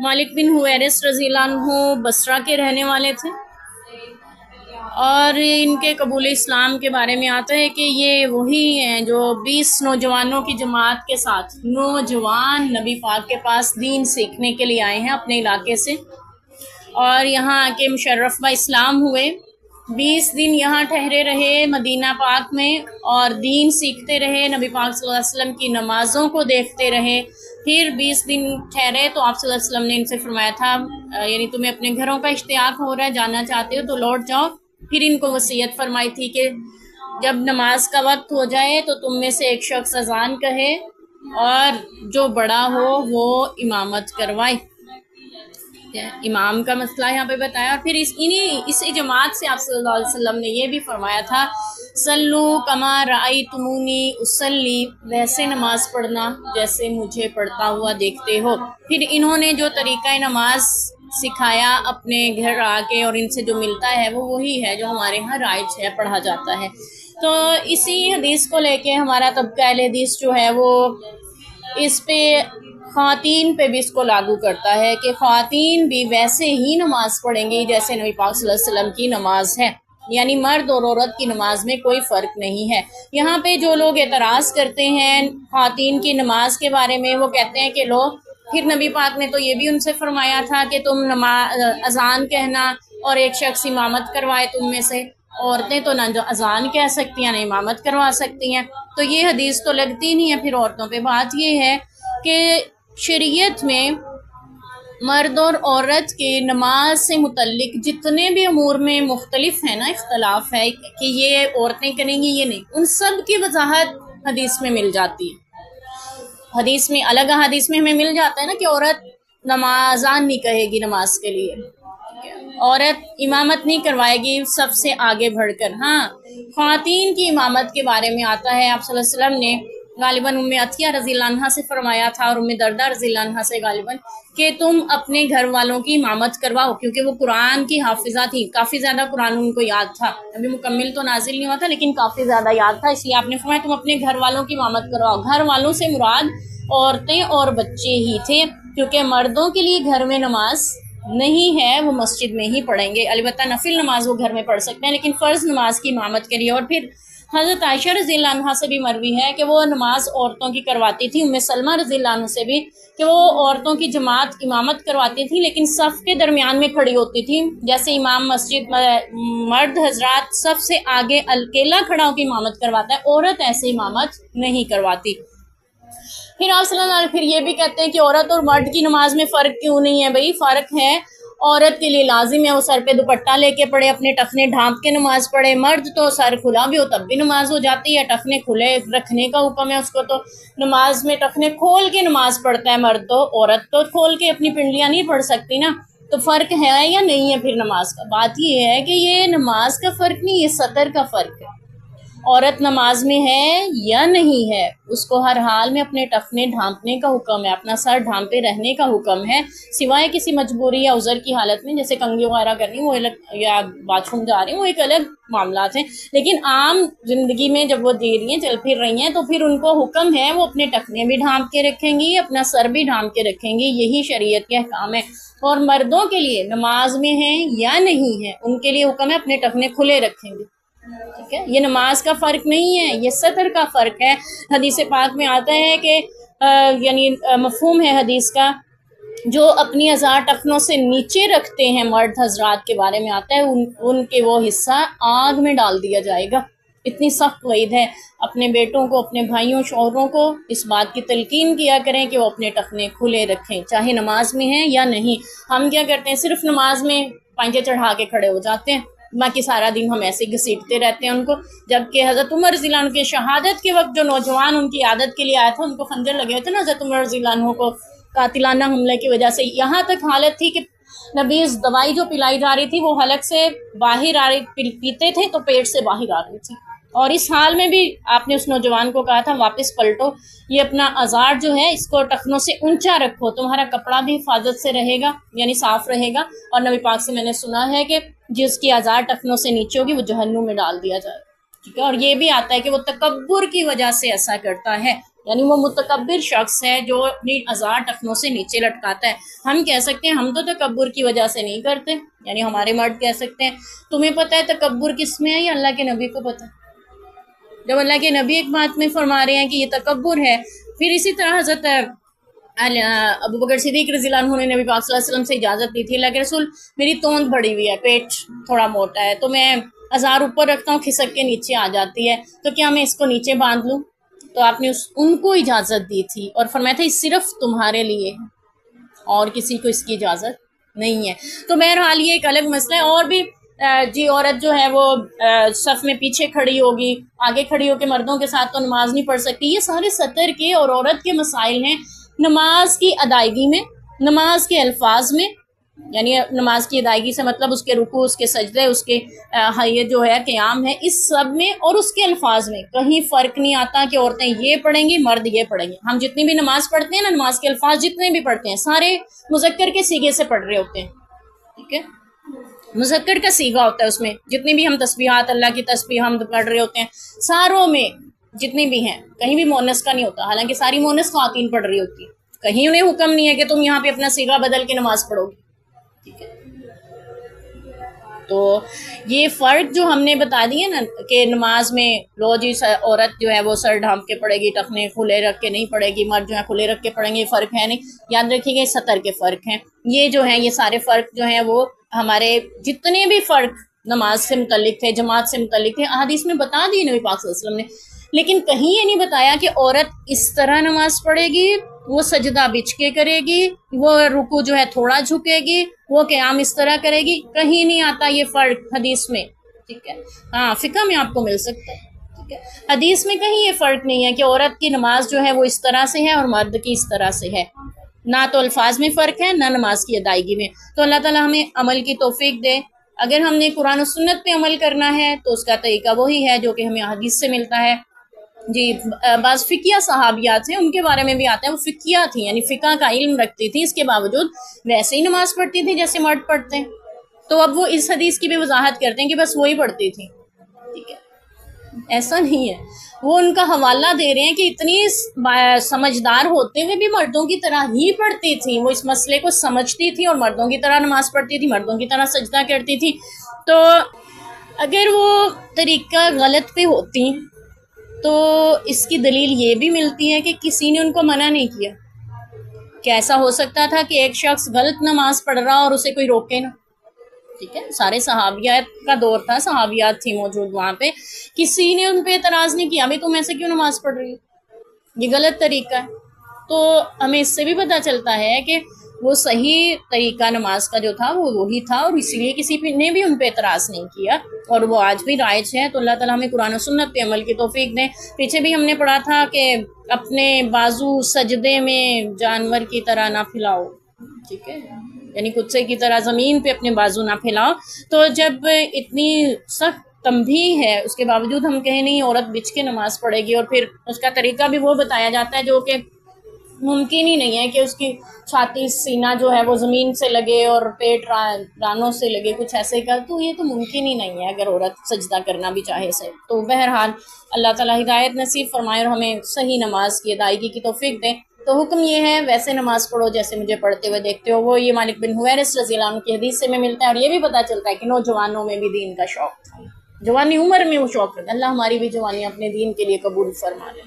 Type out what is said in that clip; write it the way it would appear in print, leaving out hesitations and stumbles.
मालिक बिन हुवैरिस रज़ी अल्लाह अन्हु बसरा के रहने वाले थे और इनके कबूल इस्लाम के बारे में आता है कि ये वही हैं जो 20 नौजवानों की जमात के साथ नौजवान नबी पाक के पास दीन सीखने के लिए आए हैं अपने इलाके से और यहाँ आके मुशर्रफ व इस्लाम हुए। 20 दिन यहाँ ठहरे रहे मदीना पाक में और दीन सीखते रहे, नबी पाक सल्लल्लाहु अलैहि वसल्लम की नमाज़ों को देखते रहे। फिर 20 दिन ठहरे तो आप सल्लल्लाहु अलैहि वसल्लम ने इनसे फरमाया था यानी तुम्हें अपने घरों का इश्तियाक हो रहा है, जाना चाहते हो तो लौट जाओ। फिर इनको वसीयत फरमाई थी कि जब नमाज का वक्त हो जाए तो तुम में से एक शख्स अजान कहे और जो बड़ा हो वो इमामत करवाए। इमाम का मसला यहाँ पे बताया। और फिर इसी जमात से आप सल्लल्लाहु अलैहि वसल्लम ने ये भी फरमाया था सल्लू कमा राअयतुमूनी उसल्ली, वैसे नमाज पढ़ना जैसे मुझे पढ़ता हुआ देखते हो। फिर इन्होंने जो तरीक़ा नमाज सिखाया अपने घर आके और इनसे जो मिलता है वो वही है जो हमारे यहाँ राइज है, पढ़ा जाता है। तो इसी हदीस को लेके हमारा तबका अहले हदीस जो है वो इस पे ख़वातीन पे भी इसको लागू करता है कि ख़वातीन भी वैसे ही नमाज पढ़ेंगी जैसे नबी पाक सल्लल्लाहु अलैहि वसल्लम की नमाज है, यानी मर्द और औरत की नमाज में कोई फ़र्क नहीं है। यहाँ पे जो लोग एतराज़ करते हैं ख़वातीन की नमाज के बारे में, वो कहते हैं कि लो फिर नबी पाक ने तो ये भी उनसे फरमाया था कि तुम अजान कहना और एक शख्स इमामत करवाए तुम में से, औरतें तो ना अजान कह सकती हैं ना इमामत करवा सकती हैं। तो ये हदीस तो लगती नहीं है फिर औरतों पे। बात ये है कि शरीयत में मर्द और औरत के नमाज से मुतल्लिक जितने भी अमूर में मुख्तलिफ है ना, इख्तलाफ है कि ये औरतें करेंगी ये नहीं, उन सब की वजाहत हदीस में मिल जाती है। हदीस में अलग हदीस में हमें मिल जाता है ना कि औरत नमाज़ान नहीं कहेगी नमाज के लिए, औरत इमामत नहीं करवाएगी सबसे आगे बढ़कर। हाँ, ख़वातीन की इमामत के बारे में आता है आप सल्लल्लाहु अलैहि वसल्लम ने गालिबन उम्मे अतिया रज़ी अल्लाह अन्हा से फरमाया था और उम्मे दरदा रज़ी अल्लाह अन्हा से गालिबन कि तुम अपने घर वालों की इमामत करवाओ, क्योंकि वो कुरान की हाफिज़ा थी, काफ़ी ज़्यादा कुरान उनको याद था। अभी मुकम्मिल तो नाजिल नहीं हुआ था लेकिन काफ़ी ज़्यादा याद था, इसलिए आपने फरमाया तुम अपने घर वालों की इमामत करवाओ। घर वालों से मुराद औरतें और बच्चे ही थे, क्योंकि मर्दों के लिए घर में नमाज नहीं है, वो मस्जिद में ही पढ़ेंगे। अलबत्ता नफिल नमाज वो घर में पढ़ सकते हैं, लेकिन फ़र्ज़ नमाज की इमामत के लिए। और फिर हज़रत आयशा रज़ी अल्लाह अन्हा से भी मरवी है कि वो नमाज औरतों की करवाती थी, उम्मे सलमा रज़ी अल्लाह अन्हा से भी कि वो औरतों की जमात इमामत करवाती थी लेकिन सफ़ के दरमियान में खड़ी होती थी। जैसे इमाम मस्जिद मर्द हजरात सबसे आगे अकेला खड़ा होकर इमामत करवाता है, औरत ऐसे इमामत नहीं करवाती। फिर आप सल्लल्लाहु अलैहि वसल्लम फिर ये भी कहते हैं कि औरत और मर्द की नमाज में फ़र्क क्यों नहीं है। भाई फ़र्क है, औरत के लिए लाजिम है वो सर पे दुपट्टा लेके पढ़े, अपने टखने ढांप के नमाज पढ़े। मर्द तो सर खुला भी हो तब भी नमाज हो जाती है, टखने खुले रखने का हुक्म है उसको, तो नमाज में टखने खोल के नमाज पढ़ता है मर्द, तो औरत तो खोल के अपनी पिंडलियाँ नहीं पढ़ सकती ना। तो फ़र्क है या नहीं है फिर नमाज का? बात ये है कि ये नमाज का फ़र्क नहीं, ये सतर का फ़र्क है। औरत नमाज में है या नहीं है, उसको हर हाल में अपने टखने ढांपने का हुक्म है, अपना सर ढांपे रहने का हुक्म है, सिवाय किसी मजबूरी या उज़र की हालत में, जैसे कंघी वगैरह करनी वो अलग, या बाथरूम जा रही हैं वो एक अलग मामला है। लेकिन आम जिंदगी में जब वो दे रही हैं, चल फिर रही हैं, तो फिर उनको हुक्म है वो अपने टखने भी ढांप के रखेंगी, अपना सर भी ढांप के रखेंगी, यही शरीयत के अहकाम है। और मर्दों के लिए नमाज में है या नहीं है, उनके लिए हुक्म है अपने टखने खुले रखेंगे। ठीक है, ये नमाज का फ़र्क नहीं है, ये सतर का फ़र्क है। हदीस पाक में आता है कि यानी मफ़हूम है हदीस का, जो अपनी अज़ार टखनों से नीचे रखते हैं मर्द हजरात के बारे में आता है उनके वो हिस्सा आग में डाल दिया जाएगा। इतनी सख्त वईद है। अपने बेटों को, अपने भाइयों, शौहरों को इस बात की तलकीन किया करें कि वो अपने टखने खुले रखें, चाहे नमाज में हैं या नहीं। हम क्या करते हैं, सिर्फ नमाज में पांचे चढ़ा के खड़े हो जाते हैं, बाकी सारा दिन हम ऐसे घसीटते रहते हैं उनको। जबकि हज़रत उमर रज़ी अल्लाह अन्हु के शहादत के वक्त जो नौजवान उनकी आदत के लिए आया था, उनको खंजर लगे हुए थे ना, हज़रत उमर रज़ी अल्लाह अन्हु को कातिलाना हमले की वजह से यहाँ तक हालत थी कि नबीज़ दवाई जो पिलाई जा रही थी वो हलक से बाहर आ रही, पीते थे तो पेट से बाहर आ रही थी। और इस हाल में भी आपने उस नौजवान को कहा था वापस पलटो, ये अपना अज़ार जो है इसको टखनों से ऊंचा रखो, तुम्हारा कपड़ा भी हिफाजत से रहेगा, यानी साफ़ रहेगा। और नबी पाक से मैंने सुना है कि जिसकी अज़ार टखनों से नीचे होगी वो जहन्नुम में डाल दिया जाए। ठीक है, और ये भी आता है कि वो तकब्बुर की वजह से ऐसा करता है, یعنی وہ متکبر شخص ہے جو اپنی ازار ٹخنوں سے نیچے لٹکاتا ہے. ہم کہہ سکتے ہیں ہم تو تکبر کی وجہ سے نہیں کرتے، یعنی ہمارے مرد کہہ سکتے ہیں تمہیں پتہ ہے تکبر کس میں ہے، یا اللہ کے نبی کو پتہ ہے. جب اللہ کے نبی ایک بات میں فرما رہے ہیں کہ یہ تکبر ہے، پھر اسی طرح حضرت ابو بکر صدیق رضی اللہ عنہ نے نبی پاک صلی اللہ علیہ وسلم سے اجازت دی تھی، اللہ کے رسول میری توند بڑی ہوئی ہے، پیٹ تھوڑا موٹا ہے، تو میں ازار اوپر رکھتا ہوں کھسک کے نیچے آ جاتی ہے، تو کیا میں اس کو نیچے باندھ لوں؟ تو آپ نے ان کو اجازت دی تھی اور فرمایا تھا یہ صرف تمہارے لیے اور کسی کو اس کی اجازت نہیں ہے. تو بہرحال یہ ایک الگ مسئلہ ہے. اور بھی جی عورت جو ہے وہ صف میں پیچھے کھڑی ہوگی، آگے کھڑی ہو کے مردوں کے ساتھ تو نماز نہیں پڑھ سکتی. یہ سارے سطر کے اور عورت کے مسائل ہیں نماز کی ادائیگی میں، نماز کے الفاظ میں، یعنی نماز کی ادائیگی سے مطلب اس کے رکوع، اس کے سجدے، اس کے یہ جو ہے قیام ہے، اس سب میں اور اس کے الفاظ میں کہیں فرق نہیں آتا کہ عورتیں یہ پڑھیں گی مرد یہ پڑھیں گے. ہم جتنی بھی نماز پڑھتے ہیں نا، نماز کے الفاظ جتنے بھی پڑھتے ہیں سارے مذکر کے صیغے سے پڑھ رہے ہوتے ہیں. ٹھیک ہے، مذکر کا صیغہ ہوتا ہے اس میں. جتنی بھی ہم تسبیحات، اللہ کی تسبیح ہم پڑھ رہے ہوتے ہیں، ساروں میں جتنی بھی ہیں کہیں بھی مونس کا نہیں ہوتا، حالانکہ ساری مونس خواتین پڑھ رہی ہوتی ہیں. کہیں انہیں حکم نہیں ہے کہ تم یہاں پہ اپنا صیغہ بدل کے نماز پڑھو گی. ٹھیک ہے، تو یہ فرق جو ہم نے بتا دیے نا کہ نماز میں لو جی عورت جو ہے وہ سر ڈھانپ کے پڑھے گی، ٹخنے کھلے رکھ کے نہیں پڑھے گی، مرد جو ہے کھلے رکھ کے پڑھیں گے، یہ فرق ہے نہیں. یاد رکھیے گا سطر کے فرق ہیں یہ جو ہیں، یہ سارے فرق جو ہیں وہ ہمارے جتنے بھی فرق نماز سے متعلق تھے، جماعت سے متعلق تھے، احادیث میں بتا دی نبی پاک صلی اللہ علیہ وسلم نے. لیکن کہیں یہ نہیں بتایا کہ عورت اس طرح نماز پڑھے گی، وہ سجدہ بچھ کے کرے گی، وہ رکوع جو ہے تھوڑا جھکے گی، وہ قیام اس طرح کرے گی. کہیں نہیں آتا یہ فرق حدیث میں. ٹھیک ہے، ہاں فقہ میں آپ کو مل سکتا ہے. ٹھیک ہے، حدیث میں کہیں یہ فرق نہیں ہے کہ عورت کی نماز جو ہے وہ اس طرح سے ہے اور مرد کی اس طرح سے ہے. نہ تو الفاظ میں فرق ہے، نہ نماز کی ادائیگی میں. تو اللہ تعالیٰ ہمیں عمل کی توفیق دے. اگر ہم نے قرآن و سنت پہ عمل کرنا ہے تو اس کا طریقہ وہی ہے جو کہ ہمیں حدیث سے ملتا ہے. جی بعض فقیہ صحابیات ہیں، ان کے بارے میں بھی آتا ہے وہ فقیہ تھیں، یعنی فقہ کا علم رکھتی تھی، اس کے باوجود ویسے ہی نماز پڑھتی تھی جیسے مرد پڑھتے ہیں. تو اب وہ اس حدیث کی بھی وضاحت کرتے ہیں کہ بس وہی پڑھتی تھی. ٹھیک ہے، ایسا نہیں ہے. وہ ان کا حوالہ دے رہے ہیں کہ اتنی سمجھدار ہوتے ہوئے بھی مردوں کی طرح ہی پڑھتی تھی. وہ اس مسئلے کو سمجھتی تھی اور مردوں کی طرح نماز پڑھتی تھی، مردوں کی طرح سجدہ کرتی تھی. تو اگر وہ طریقہ غلط پہ ہوتی تو اس کی دلیل یہ بھی ملتی ہے کہ کسی نے ان کو منع نہیں کیا. کہ ایسا ہو سکتا تھا کہ ایک شخص غلط نماز پڑھ رہا اور اسے کوئی روکے نا. ٹھیک ہے، سارے صحابیات کا دور تھا، صحابیات تھی موجود وہاں پہ، کسی نے ان پہ اعتراض نہیں کیا بھائی تم ایسے کیوں نماز پڑھ رہی ہو، یہ غلط طریقہ ہے. تو ہمیں اس سے بھی پتہ چلتا ہے کہ وہ صحیح طریقہ نماز کا جو تھا وہ وہی تھا، اور اسی لیے کسی نے بھی ان پہ اعتراض نہیں کیا، اور وہ آج بھی رائج ہے. تو اللہ تعالیٰ ہمیں قرآن و سنت پہ عمل کی توفیق دیں. پیچھے بھی ہم نے پڑھا تھا کہ اپنے بازو سجدے میں جانور کی طرح نہ پھیلاؤ. ٹھیک ہے، یعنی کتے کی طرح زمین پہ اپنے بازو نہ پھیلاؤ. تو جب اتنی سخت تنبیہ ہے اس کے باوجود ہم کہیں نہیں عورت بچھ کے نماز پڑھے گی، اور پھر اس کا طریقہ بھی وہ بتایا جاتا ہے جو کہ ممکن ہی نہیں ہے کہ اس کی چھاتی سینہ جو ہے وہ زمین سے لگے اور پیٹ رانوں سے لگے، کچھ ایسے کا. تو یہ تو ممکن ہی نہیں ہے اگر عورت سجدہ کرنا بھی چاہے سے. تو بہرحال اللہ تعالیٰ ہدایت نصیب فرمائے اور ہمیں صحیح نماز کی ادائیگی کی توفیق دے. تو حکم یہ ہے ویسے نماز پڑھو جیسے مجھے پڑھتے ہوئے دیکھتے ہو. وہ یہ مالک بن حویرث رضی اللہ عنہ کی حدیث سے میں ملتا ہے، اور یہ بھی پتہ چلتا ہے کہ نوجوانوں میں بھی دین کا شوق تھا، جوانی عمر میں وہ شوق تھا. اللہ ہماری بھی جوانی اپنے دین کے لیے قبول فرما لے.